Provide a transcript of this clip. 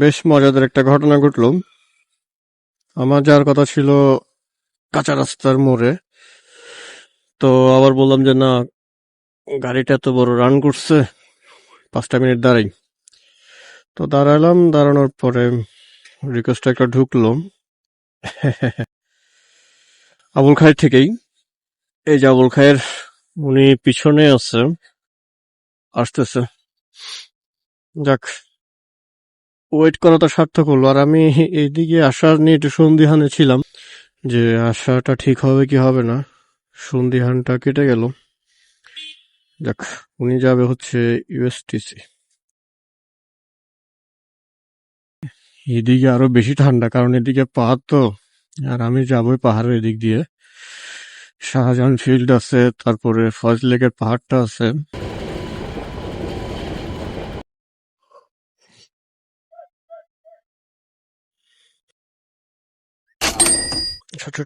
বেশ মজাদার একটা ঘটনা ঘটলো। আমার যাওয়ার কথা ছিল কাঁচা রাস্তার মোড়ে। তো আবার বললাম যে না, গাড়িটা এত বড় রান করছে, 5টা মিনিট দাঁড়াই। তো দাঁড়ালাম, দাঁড়ানোর পরে রিকোয়েস্ট একটা ঢুকলো আবুল খায়ের থেকেই। এই যে আবুল খায়ের, উনি পিছনে আছে, আসতেছে। যাক, ওয়েট করা তো সার্থক হলো। আর আমি এইদিকে আসার নিয়ে একটু সন্দিহানে ছিলাম যে আসাটা ঠিক হবে কি হবে না। সন্দিহানটা কেটে গেল। যাক, উনি যাবে হচ্ছে ইউএসটিসি। এদিকে আরো বেশি ঠান্ডা, কারণ এদিকে পাহাড় তো। আর আমি যাবোই পাহাড়ের এদিক দিয়ে। শাহজাহান ফিল্ড আছে, তারপরে ফয়েজ লেকের পাহাড়টা আছে। ছোট